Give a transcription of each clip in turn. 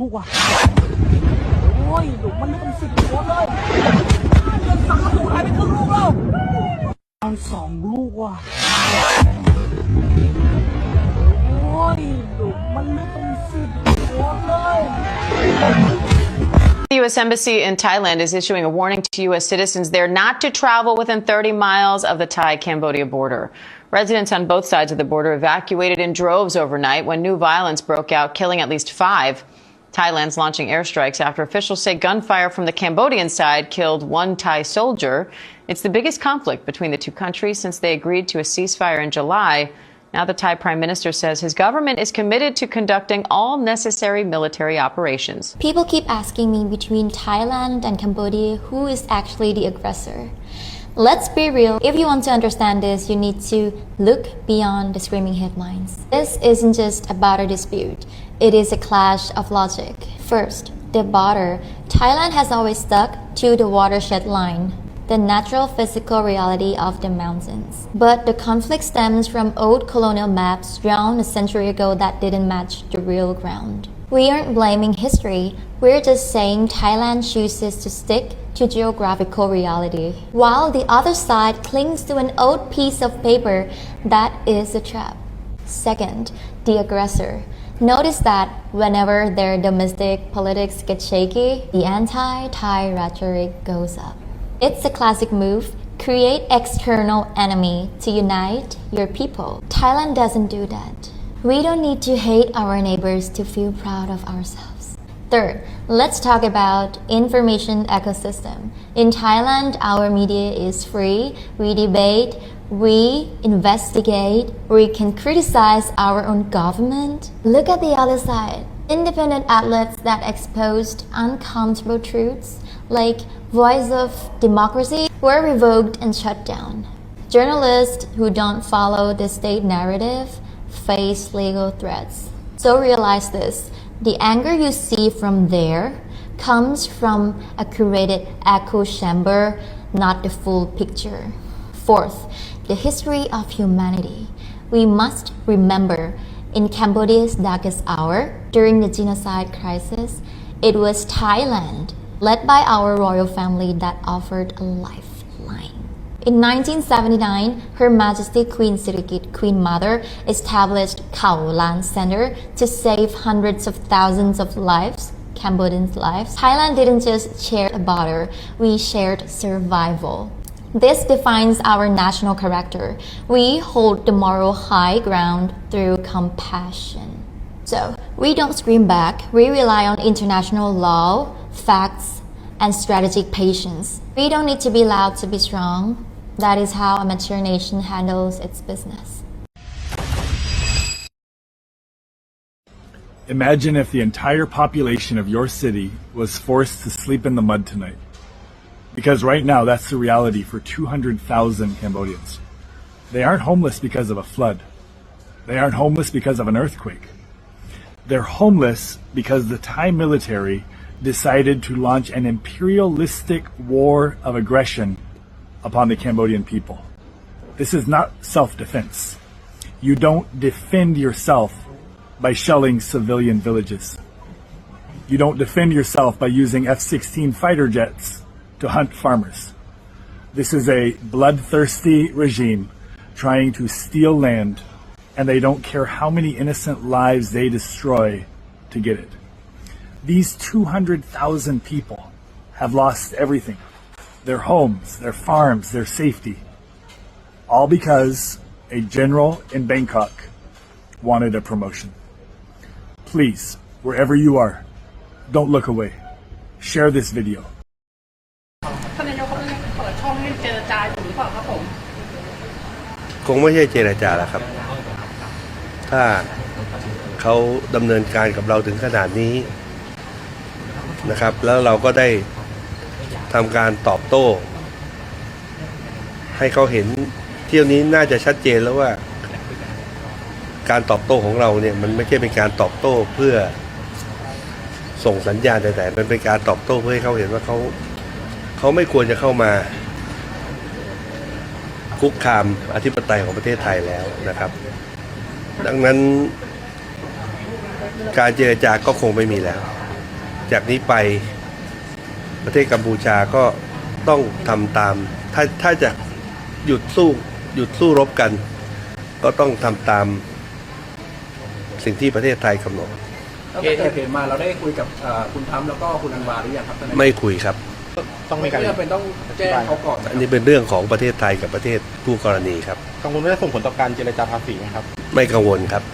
ลูกว่ะโอ้ยลูกมันไม่ต้อง10 คนเลยเดือน3ลูกหายไปครึ่งลูกแล้วเอา2 ลูกว่ะโอ้ยลูกมันไม่ต้อง10 คนเลย The U.S. Embassy in Thailand is issuing a warning to U.S. citizens there not to travel within 30 miles of the Thai-Cambodia border. Residents on both sides of the border evacuated in droves overnight when new violence broke out, killing at least 5. Thailand's launching airstrikes after officials say gunfire from the Cambodian side killed 1 Thai soldier. It's the biggest conflict between the two countries since they agreed to a ceasefire in July. Now the Thai Prime Minister says his government is committed to conducting all necessary military operations. People keep asking me between Thailand and Cambodia who is actually the aggressor. Let's be real, if you want to understand this, you need to look beyond the screaming headlines. This isn't just about a dispute, it is a clash of logic. First, the border. Thailand has always stuck to the watershed line, the natural physical reality of the mountains. But the conflict stems from old colonial maps drawn a century ago that didn't match the real ground. We aren't blaming history, we're just saying Thailand chooses to stick to geographical reality, while the other side clings to an old piece of paper that is a trap. Second, the aggressor. Notice that whenever their domestic politics get shaky, the anti-Thai rhetoric goes up. It's a classic move. Create external enemy to unite your people. Thailand doesn't do that. We don't need to hate our neighbors to feel proud of ourselves. Third, let's talk about information ecosystem. In Thailand, our media is free. We debate, we investigate, we can criticize our own government. Look at the other side. Independent outlets that exposed uncomfortable truths like Voice of Democracy were revoked and shut down. Journalists who don't follow the state narrative face legal threats. So realize this, the anger you see from there comes from a curated echo chamber, not the full picture. Fourth, the history of humanity. We must remember, in Cambodia's darkest hour, during the genocide crisis, it was Thailand, led by our royal family, that offered a lifeline. In 1979, Her Majesty Queen Sirikit, Queen Mother, established Khao Lan Center to save hundreds of thousands of lives, Cambodians' lives. Thailand didn't just share a border, we shared survival. This defines our national character. We hold the moral high ground through compassion. So, we don't scream back, we rely on international law, facts, and strategic patience. We don't need to be loud to be strong. That is how a mature nation handles its business. Imagine if the entire population of your city was forced to sleep in the mud tonight. Because right now, that's the reality for 200,000 Cambodians. They aren't homeless because of a flood. They aren't homeless because of an earthquake. They're homeless because the Thai military decided to launch an imperialistic war of aggression upon the Cambodian people. This is not self-defense. You don't defend yourself by shelling civilian villages. You don't defend yourself by using F-16 fighter jets to hunt farmers. This is a bloodthirsty regime trying to steal land, and they don't care how many innocent lives they destroy to get it. These 200,000 people have lost everything. Their homes, their farms, their safety. All because a general in Bangkok wanted a promotion. Please, wherever you are, don't look away. Share this video. ท่านนายกเขาเปิดช่องให้เจรจาอยู่หรือเปล่าครับผม คงไม่ใช่เจรจาแล้วครับถ้าเขาดำเนินการกับเราถึงขนาดนี้นะครับแล้วเราก็ได้ทำการตอบโต้ให้เขาเห็นเที่ยวนี้น่าจะชัดเจนแล้วว่าการตอบโต้ของเราเนี่ยมันไม่ใช่เป็นการตอบโต้เพื่อส่งสัญญาณแต่มันเป็นการตอบโต้เพื่อให้เขาเห็นว่าเขาไม่ควรจะเข้ามาคุกคามอธิปไตยของประเทศไทยแล้วนะครับดังนั้นการเจรจาก็คงไม่มีแล้ว จากนี้ไปประเทศกัมพูชาก็ต้องทำตามถ้าจะหยุดสู้รบกัน ก็ต้องทำตามสิ่งที่ประเทศไทยกำหนด แล้วก็เกิดเหตุมาเราได้คุยกับคุณทรัมป์แล้วก็คุณอันวาหรือยังครับ ไม่คุยครับ ต้องไม่เป็นต้องแจ้งเขาก่อน อันนี้เป็นเรื่องของประเทศไทยกับประเทศผู้กรณีครับ กังวลว่าจะส่งผลต่อการเจรจาภาษีไหมครับ ไม่กังวลครับ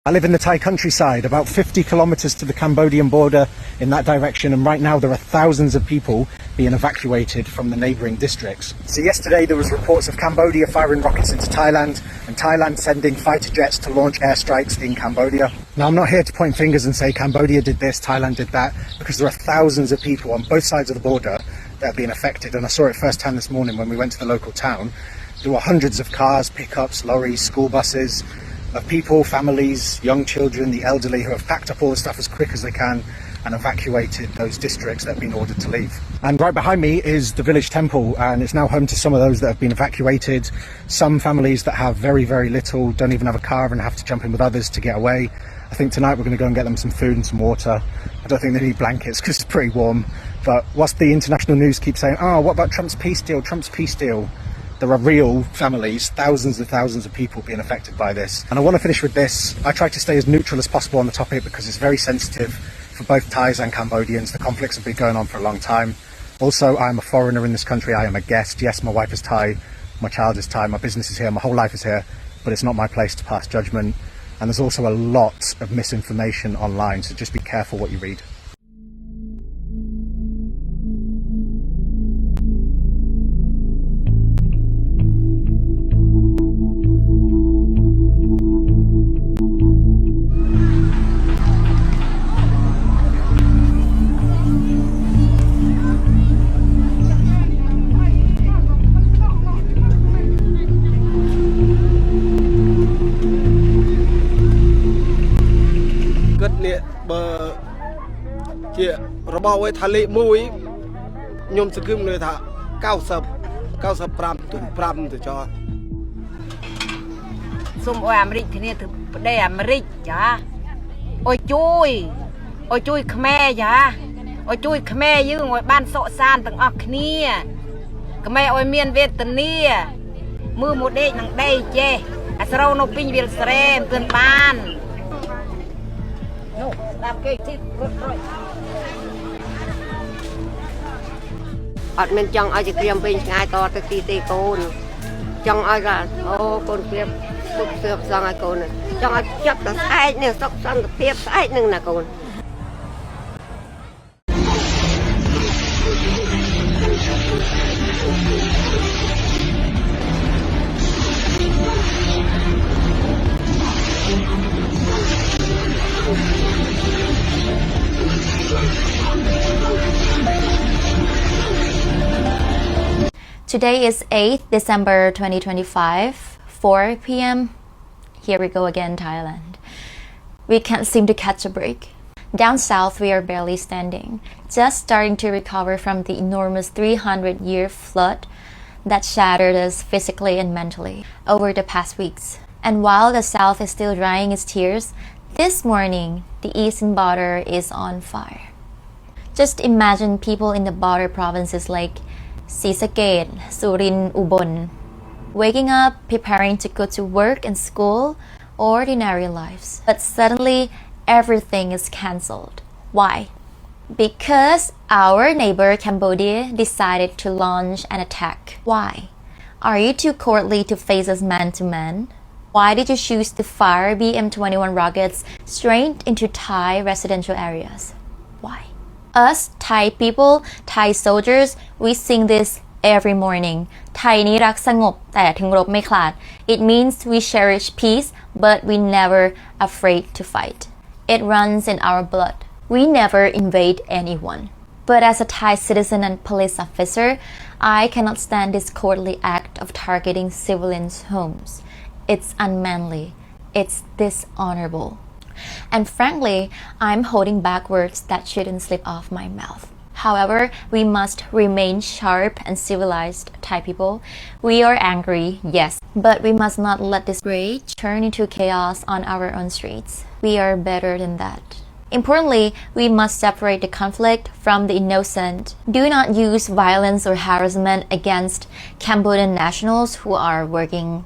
I live in the Thai countryside, about 50 kilometers to the Cambodian border in that direction, and right now there are thousands of people being evacuated from the neighbouring districts. So yesterday there was reports of Cambodia firing rockets into Thailand, and Thailand sending fighter jets to launch airstrikes in Cambodia. Now I'm not here to point fingers and say Cambodia did this, Thailand did that, because there are thousands of people on both sides of the border that have been affected, and I saw it firsthand this morning when we went to the local town. There were hundreds of cars, pickups, lorries, school buses, of people, families, young children, the elderly, who have packed up all the stuff as quick as they can and evacuated those districts that have been ordered to leave. And right behind me is the village temple, and it's now home to some of those that have been evacuated. Some families that have very, very little don't even have a car and have to jump in with others to get away. I think tonight we're going to go and get them some food and some water. I don't think they need blankets because it's pretty warm. But whilst the international news keeps saying, oh, what about Trump's peace deal, Trump's peace deal? There are real families, thousands of people being affected by this. And I want to finish with this. I try to stay as neutral as possible on the topic because it's very sensitive for both Thais and Cambodians. The conflicts have been going on for a long time. Also, I'm a foreigner in this country. I am a guest. Yes, my wife is Thai, my child is Thai, my business is here, my whole life is here, but it's not my place to pass judgment. And there's also a lot of misinformation online, so just be careful what you read. Chị rồi bao với thali mũi nhôm sực kim người thà cao sập pram từ cho xung ở Amerik thì này từ đây Amerik chả ôi chui Khmer chả ôi chui Khmer như ngoài ban sọ san từng ọc nia Khmer ôi miền Việt tây nia mưa một đêm nắng đây chê asrau no pin Việt Srem tuần ban no làm cái gì rồi mình chọn ai chỉ kiềm bình ngay to tới tì côn chọn ai cả ô côn kiềm sụp sượp sang ai côn chọn ai chấp là sai nè sọc sang tiếp sai nè là côn. Today is 8th December 2025, 4 p.m. Here we go again, Thailand. We can't seem to catch a break. Down south, we are barely standing, just starting to recover from the enormous 300-year flood that shattered us physically and mentally over the past weeks. And while the south is still drying its tears, this morning, the eastern border is on fire. Just imagine people in the border provinces like Sisakhet, Surin, Ubon, waking up, preparing to go to work and school, ordinary lives. But suddenly, everything is cancelled. Why? Because our neighbor Cambodia decided to launch an attack. Why? Are you too cowardly to face us man to man? Why did you choose to fire BM-21 rockets straight into Thai residential areas? Why? Us, Thai people, Thai soldiers, we sing this every morning. ไทยนี้รักสงบแต่ถึงรบไม่คลาด It means we cherish peace, but we never afraid to fight. It runs in our blood. We never invade anyone. But as a Thai citizen and police officer, I cannot stand this cowardly act of targeting civilians' homes. It's unmanly. It's dishonorable. And frankly, I'm holding back words that shouldn't slip off my mouth. However, we must remain sharp and civilized, Thai people. We are angry, yes, but we must not let this rage turn into chaos on our own streets. We are better than that. Importantly, we must separate the conflict from the innocent. Do not use violence or harassment against Cambodian nationals who are working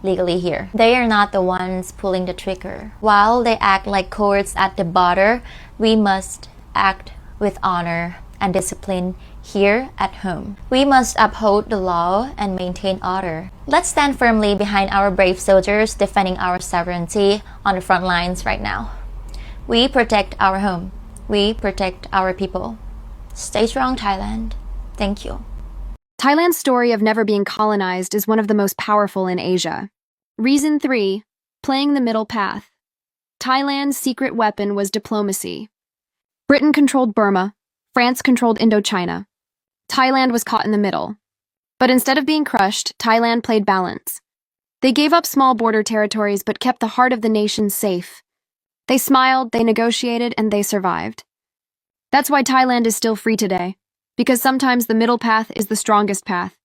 legally here. They are not the ones pulling the trigger. While they act like cowards at the border, we must act with honor and discipline here at home. We must uphold the law and maintain order. Let's stand firmly behind our brave soldiers defending our sovereignty on the front lines right now. We protect our home. We protect our people. Stay strong, Thailand. Thank you. Thailand's story of never being colonized is one of the most powerful in Asia. Reason 3, playing the middle path. Thailand's secret weapon was diplomacy. Britain controlled Burma, France controlled Indochina. Thailand was caught in the middle. But instead of being crushed, Thailand played balance. They gave up small border territories but kept the heart of the nation safe. They smiled, they negotiated, and they survived. That's why Thailand is still free today, because sometimes the middle path is the strongest path.